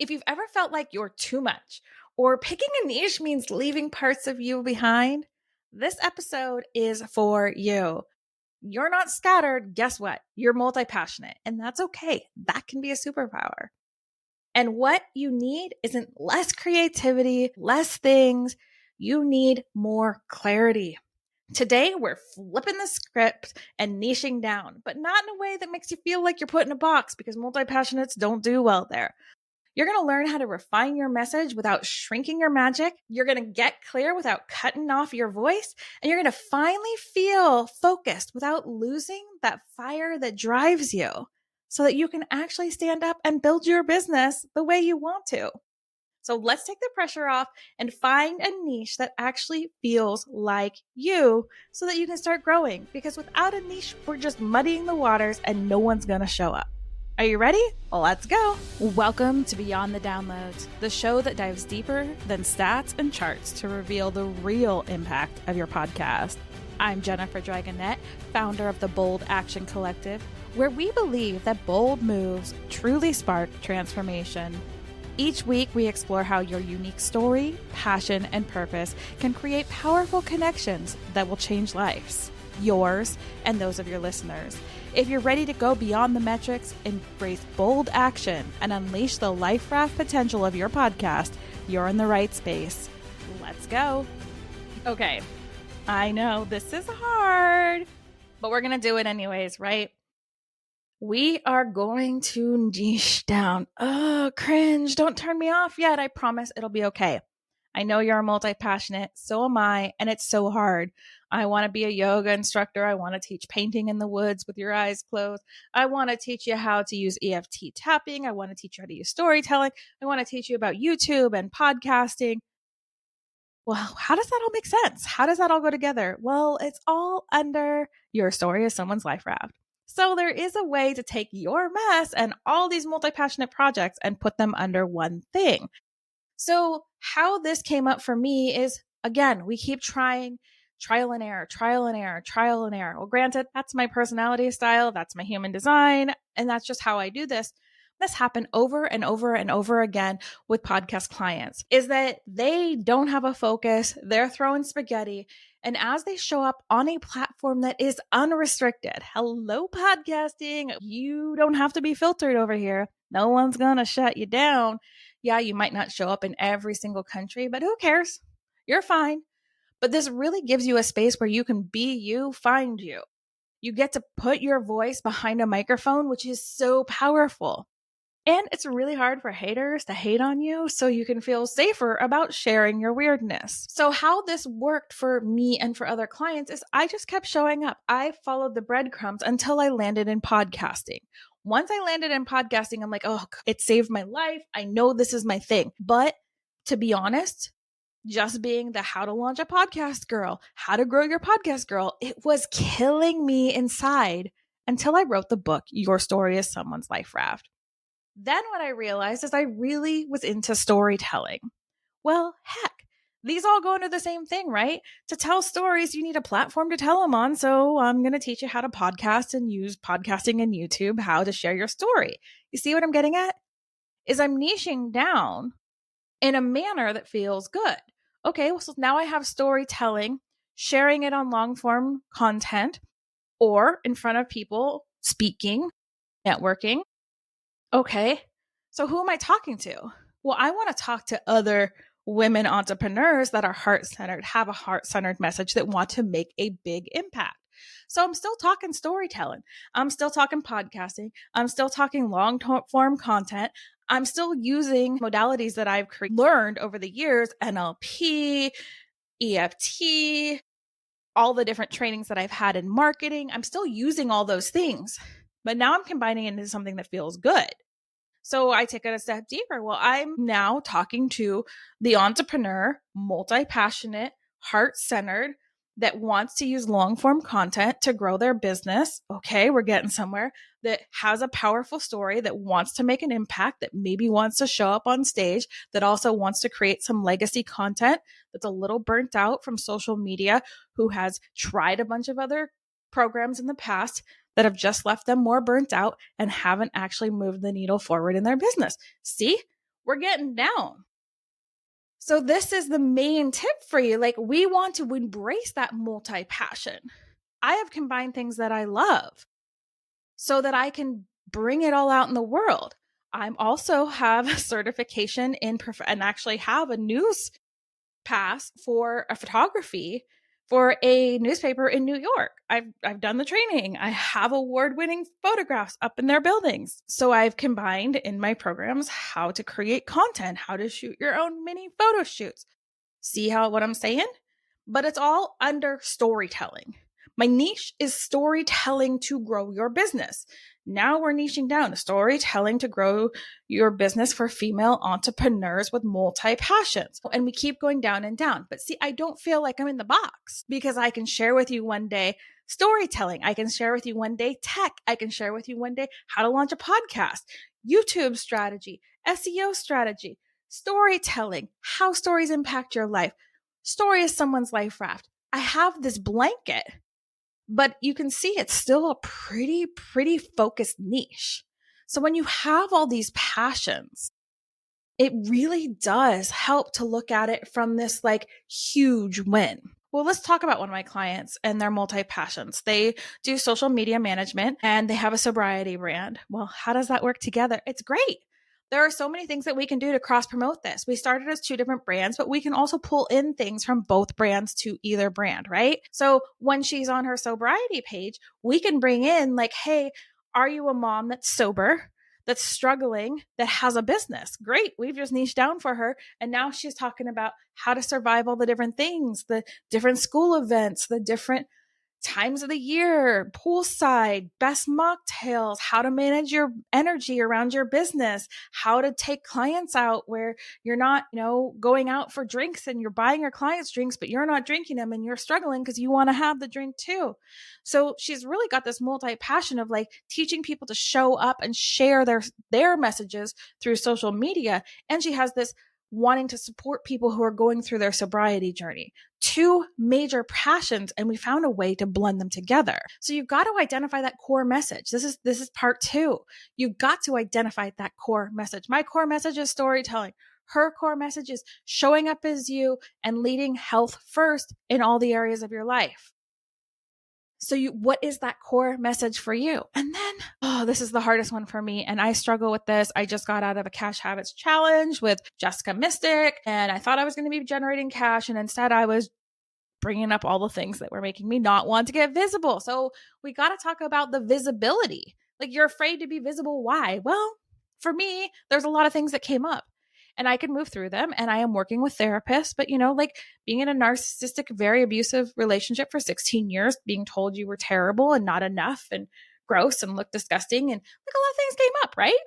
If you've ever felt like you're too much or picking a niche means leaving parts of you behind, this episode is for you. You're not scattered. Guess what? You're multi-passionate, and that's okay. That can be a superpower. And what you need isn't less creativity, less things. You need more clarity. Today, we're flipping the script and niching down, but not in a way that makes you feel like you're put in a box, because multi-passionates don't do well there. You're going to learn how to refine your message without shrinking your magic. You're going to get clear without cutting off your voice. And you're going to finally feel focused without losing that fire that drives you, so that you can actually stand up and build your business the way you want to. So let's take the pressure off and find a niche that actually feels like you, so that you can start growing. Because without a niche, we're just muddying the waters and no one's going to show up. Are you ready? Well, let's go. Welcome to Beyond the Downloads, the show that dives deeper than stats and charts to reveal the real impact of your podcast. I'm Jennifer Dragonette, founder of the Bold Action Collective, where we believe that bold moves truly spark transformation. Each week, we explore how your unique story, passion, and purpose can create powerful connections that will change lives, yours and those of your listeners. If you're ready to go beyond the metrics, embrace bold action, and unleash the life raft potential of your podcast, you're in the right space. Let's go. Okay, I know this is hard, but we're going to do it anyways, right? We are going to niche down. Oh, cringe. Don't turn me off yet. I promise it'll be okay. I know you're a multi-passionate. So am I. And it's so hard. I want to be a yoga instructor. I want to teach painting in the woods with your eyes closed. I want to teach you how to use EFT tapping. I want to teach you how to use storytelling. I want to teach you about YouTube and podcasting. Well, how does that all make sense? How does that all go together? Well, it's all under Your Story is Someone's Life Raft. So there is a way to take your mess and all these multi-passionate projects and put them under one thing. So how this came up for me is, again, we keep trying trial and error, trial and error, trial and error. Well, granted, that's my personality style. That's my human design. And that's just how I do this. This happened over and over and over again with podcast clients, is that they don't have a focus. They're throwing spaghetti. And as they show up on a platform that is unrestricted, hello, podcasting, you don't have to be filtered over here. No one's going to shut you down. Yeah, you might not show up in every single country, but who cares? You're fine. But this really gives you a space where you can be you, find you. You get to put your voice behind a microphone, which is so powerful. And it's really hard for haters to hate on you, so you can feel safer about sharing your weirdness. So how this worked for me and for other clients is I just kept showing up. I followed the breadcrumbs until I landed in podcasting. Once I landed in podcasting, I'm like, oh, it saved my life. I know this is my thing. But to be honest, just being the how to launch a podcast girl, how to grow your podcast girl, it was killing me inside until I wrote the book, Your Story is Someone's Life Raft. Then what I realized is I really was into storytelling. Well, heck, these all go into the same thing, right? To tell stories, you need a platform to tell them on. So I'm going to teach you how to podcast and use podcasting and YouTube, how to share your story. You see what I'm getting at? Is I'm niching down in a manner that feels good. Okay, well, so now I have storytelling, sharing it on long form content or in front of people, speaking, networking. Okay, so who am I talking to? Well, I want to talk to other women entrepreneurs that are heart-centered, have a heart-centered message, that want to make a big impact. So I'm still talking storytelling. I'm still talking podcasting. I'm still talking long-form content. I'm still using modalities that I've learned over the years, NLP, EFT, all the different trainings that I've had in marketing. I'm still using all those things, but now I'm combining it into something that feels good. So I take it a step deeper. Well, I'm now talking to the entrepreneur, multi-passionate, heart-centered, that wants to use long-form content to grow their business. Okay, we're getting somewhere. That has a powerful story, that wants to make an impact, that maybe wants to show up on stage, that also wants to create some legacy content, that's a little burnt out from social media, who has tried a bunch of other programs in the past that have just left them more burnt out and haven't actually moved the needle forward in their business. See, we're getting down. So this is the main tip for you. Like, we want to embrace that multi-passion. I have combined things that I love so that I can bring it all out in the world. I also have a certification and actually have a news pass for a photography for a newspaper in New York. I've done the training. I have award-winning photographs up in their buildings. So I've combined in my programs how to create content, how to shoot your own mini photo shoots. See what I'm saying? But it's all under storytelling. My niche is storytelling to grow your business. Now we're niching down to storytelling to grow your business for female entrepreneurs with multi passions. And we keep going down and down. But see, I don't feel like I'm in the box because I can share with you one day storytelling. I can share with you one day tech. I can share with you one day how to launch a podcast, YouTube strategy, SEO strategy, storytelling, how stories impact your life. Story is someone's life raft. I have this blanket, but you can see it's still a pretty focused niche. So when you have all these passions, it really does help to look at it from this like huge win. Well, let's talk about one of my clients and their multi passions. They do social media management and they have a sobriety brand. Well, how does that work together? It's great. There are so many things that we can do to cross promote this. We started as two different brands, but we can also pull in things from both brands to either brand, right? So when she's on her sobriety page, we can bring in like, hey, are you a mom that's sober, that's struggling, that has a business? Great. We've just niched down for her. And now she's talking about how to survive all the different things, the different school events, the different times of the year, poolside, best mocktails, how to manage your energy around your business, how to take clients out where you're not, going out for drinks and you're buying your clients drinks, but you're not drinking them and you're struggling because you want to have the drink too. So she's really got this multi-passion of like teaching people to show up and share their messages through social media. And she has this wanting to support people who are going through their sobriety journey. Two major passions, and we found a way to blend them together. So you've got to identify that core message. This is part 2. You've got to identify that core message. My core message is storytelling. Her core message is showing up as you and leading health first in all the areas of your life. So what is that core message for you? And then, this is the hardest one for me. And I struggle with this. I just got out of a cash habits challenge with Jessica Mystic, and I thought I was going to be generating cash. And instead I was bringing up all the things that were making me not want to get visible. So we got to talk about the visibility. Like, you're afraid to be visible. Why? Well, for me, there's a lot of things that came up. And I can move through them. And I am working with therapists. But, like being in a narcissistic, very abusive relationship for 16 years, being told you were terrible and not enough and gross and looked disgusting. And like, a lot of things came up, right?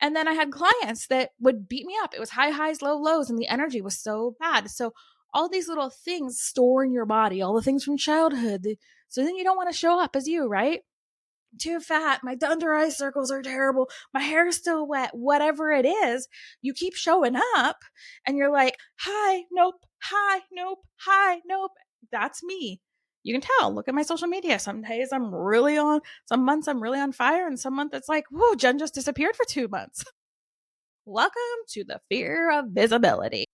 And then I had clients that would beat me up. It was high highs, low lows, and the energy was so bad. So all these little things store in your body, all the things from childhood. So then you don't want to show up as you, right? Too fat, my under eye circles are terrible, my hair is still wet, whatever it is, you keep showing up and you're like, hi, nope, hi, nope, hi, nope. That's me. You can tell. Look at my social media. Some days some months I'm really on fire, and some month it's like, whoa, Jen just disappeared for 2 months. Welcome to the fear of visibility.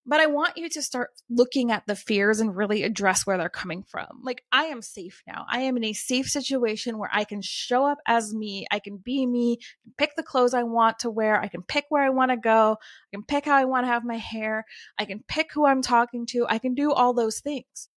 But I want you to start looking at the fears and really address where they're coming from. Like, I am safe now. I am in a safe situation where I can show up as me. I can be me, pick the clothes I want to wear. I can pick where I want to go. I can pick how I want to have my hair. I can pick who I'm talking to. I can do all those things.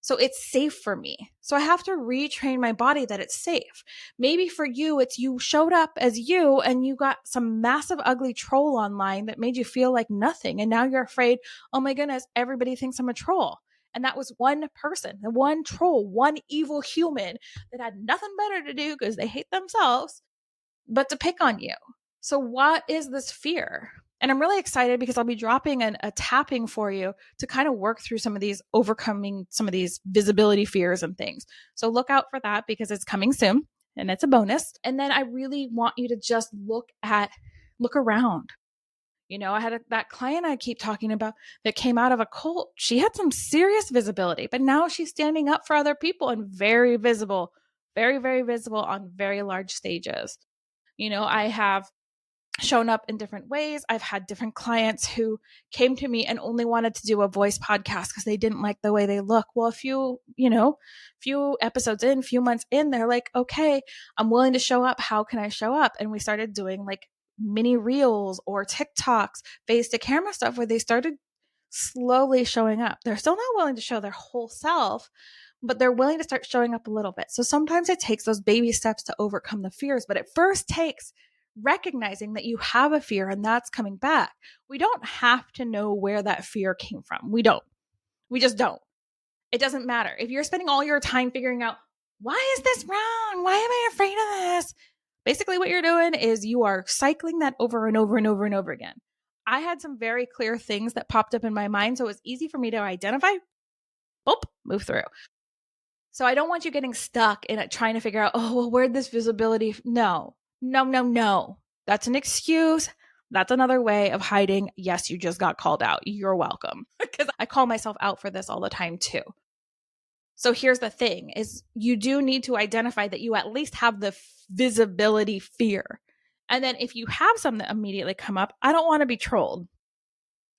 So it's safe for me. So I have to retrain my body that it's safe. Maybe for you, it's you showed up as you and you got some massive ugly troll online that made you feel like nothing. And now you're afraid, oh my goodness, everybody thinks I'm a troll. And that was one person, the one troll, one evil human that had nothing better to do because they hate themselves, but to pick on you. So what is this fear? And I'm really excited because I'll be dropping a tapping for you to kind of work through some of these, overcoming some of these visibility fears and things. So look out for that because it's coming soon and it's a bonus. And then I really want you to just look around. I had that client I keep talking about that came out of a cult. She had some serious visibility, but now she's standing up for other people and very visible, very, very visible on very large stages. I have shown up in different ways. I've had different clients who came to me and only wanted to do a voice podcast because they didn't like the way they look. Well, a few episodes in, few months in, they're like, okay, I'm willing to show up. How can I show up? And we started doing like mini reels or TikToks, face to camera stuff where they started slowly showing up. They're still not willing to show their whole self, but they're willing to start showing up a little bit. So sometimes it takes those baby steps to overcome the fears, but it first takes recognizing that you have a fear and that's coming back. We don't have to know where that fear came from. We don't. We just don't. It doesn't matter. If you're spending all your time figuring out, why is this wrong? Why am I afraid of this? Basically, what you're doing is you are cycling that over and over and over and over again. I had some very clear things that popped up in my mind, so it was easy for me to identify, boop, move through. So I don't want you getting stuck in it trying to figure out, oh, well, where'd this visibility? No. That's an excuse. That's another way of hiding. Yes, you just got called out. You're welcome. Because I call myself out for this all the time too. So here's the thing is you do need to identify that you at least have the visibility fear. And then if you have some that immediately come up, I don't want to be trolled.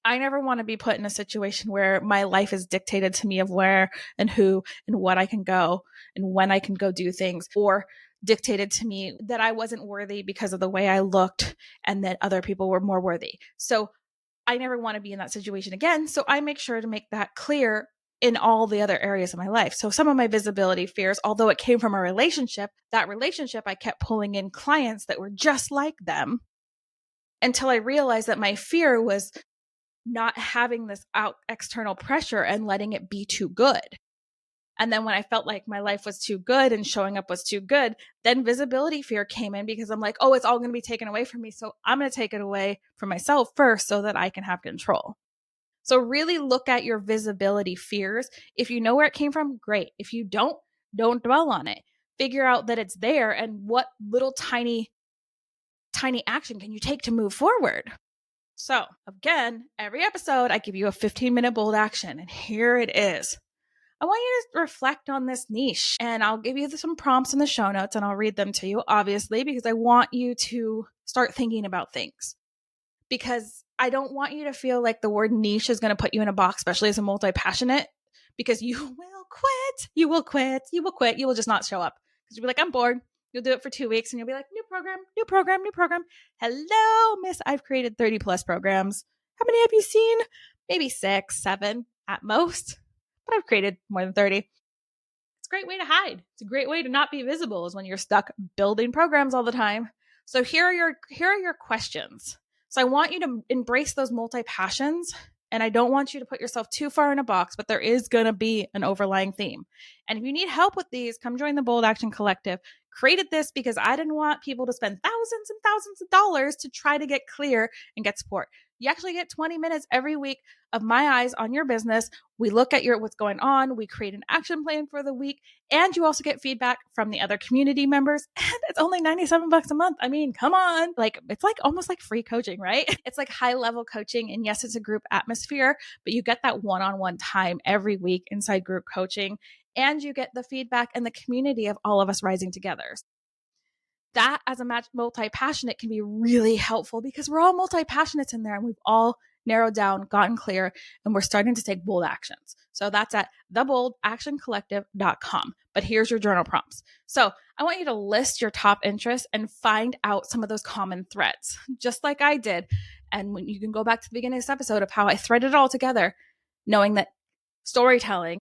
I never want to be put in a situation where my life is dictated to me of where and who and what I can go and when I can go do things, or dictated to me that I wasn't worthy because of the way I looked and that other people were more worthy. So I never want to be in that situation again. So I make sure to make that clear in all the other areas of my life. So some of my visibility fears, although it came from a relationship, that relationship, I kept pulling in clients that were just like them until I realized that my fear was not having this external pressure and letting it be too good. And then when I felt like my life was too good and showing up was too good, then visibility fear came in because I'm like, oh, it's all going to be taken away from me. So I'm going to take it away from myself first so that I can have control. So really look at your visibility fears. If you know where it came from, great. If you don't dwell on it. Figure out that it's there and what little tiny action can you take to move forward. So again, every episode, I give you a 15-minute bold action, and here it is. I want you to reflect on this niche, and I'll give you some prompts in the show notes and I'll read them to you, obviously, because I want you to start thinking about things. Because I don't want you to feel like the word niche is going to put you in a box, especially as a multi-passionate, because you will quit. You will quit. You will quit. You will just not show up because you'll be like, I'm bored. You'll do it for 2 weeks and you'll be like, new program. Hello, miss. I've created 30 plus programs. How many have you seen? Maybe 6, 7 at most, but I've created more than 30. It's a great way to hide. It's a great way to not be visible is when you're stuck building programs all the time. So here are your questions. So I want you to embrace those multi-passions, and I don't want you to put yourself too far in a box, but there is going to be an overlying theme. And if you need help with these, come join the Bold Action Collective. Created this because I didn't want people to spend thousands and thousands of dollars to try to get clear and get support. You actually get 20 minutes every week of my eyes on your business. We look at what's going on. We create an action plan for the week. And you also get feedback from the other community members. And it's only $97 a month. I mean, come on. It's almost like free coaching, right? It's like high level coaching. And yes, it's a group atmosphere, but you get that one-on-one time every week inside group coaching. And you get the feedback and the community of all of us rising together. That as a multi-passionate can be really helpful because we're all multi-passionates in there and we've all narrowed down, gotten clear, and we're starting to take bold actions. So that's at theboldactioncollective.com. But here's your journal prompts. So I want you to list your top interests and find out some of those common threads, just like I did. And when you can go back to the beginning of this episode of how I threaded it all together, knowing that storytelling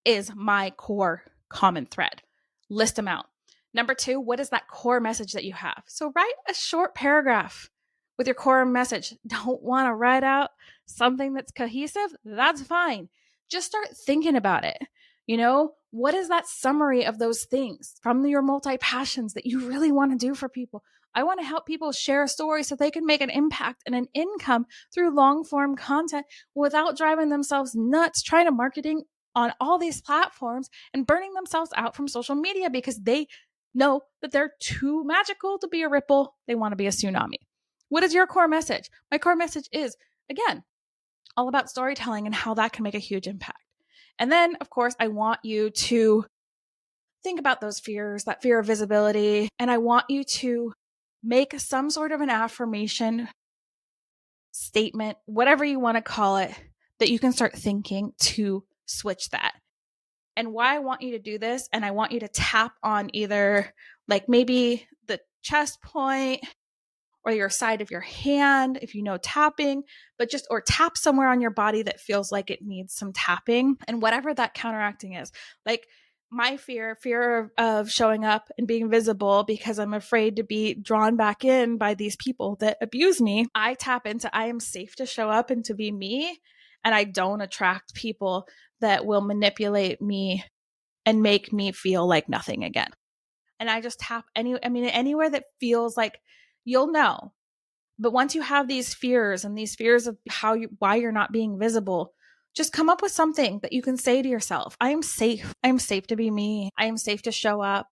is my core common thread. List them out. Number 2, what is that core message that you have? So write a short paragraph with your core message. Don't want to write out something that's cohesive? That's fine. Just start thinking about it. What is that summary of those things from your multi-passions that you really want to do for people? I want to help people share a story so they can make an impact and an income through long-form content without driving themselves nuts trying to marketing on all these platforms and burning themselves out from social media because they know that they're too magical to be a ripple. They want to be a tsunami. What is your core message? My core message is, again, all about storytelling and how that can make a huge impact. And then, of course, I want you to think about those fears, that fear of visibility. And I want you to make some sort of an affirmation statement, whatever you want to call it, that you can start thinking to switch that. And why I want you to do this, and I want you to tap on either like maybe the chest point or your side of your hand, if you know tapping, but just, or tap somewhere on your body that feels like it needs some tapping, and whatever that counteracting is. Like my fear of showing up and being visible because I'm afraid to be drawn back in by these people that abuse me. I tap into, I am safe to show up and to be me. And I don't attract people that will manipulate me and make me feel like nothing again. And I just tap anywhere that feels like you'll know. But once you have these fears and these fears of why you're not being visible, just come up with something that you can say to yourself. I am safe. I am safe to be me. I am safe to show up.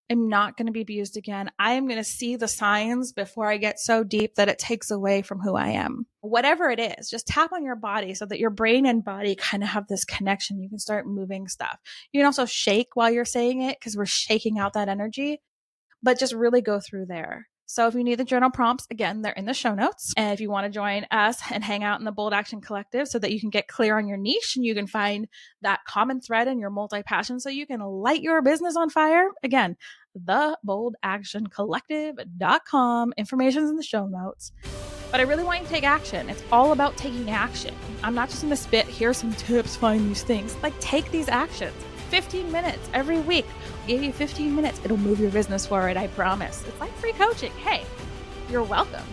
I'm not going to be abused again. I am going to see the signs before I get so deep that it takes away from who I am. Whatever it is, just tap on your body so that your brain and body kind of have this connection. You can start moving stuff. You can also shake while you're saying it because we're shaking out that energy, but just really go through there. So if you need the journal prompts, again, they're in the show notes. And if you want to join us and hang out in the Bold Action Collective so that you can get clear on your niche and you can find that common thread in your multi-passion so you can light your business on fire, again, theboldaction.collective.com. Information's in the show notes. But I really want you to take action. It's all about taking action. I'm not just going to spit, here's some tips, find these things. Like, take these actions. 15 minutes every week. I'll give you 15 minutes. It'll move your business forward, I promise. It's like free coaching. Hey, you're welcome.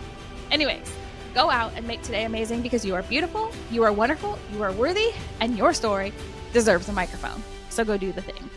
Anyways, go out and make today amazing because you are beautiful, you are wonderful, you are worthy, and your story deserves a microphone. So go do the thing.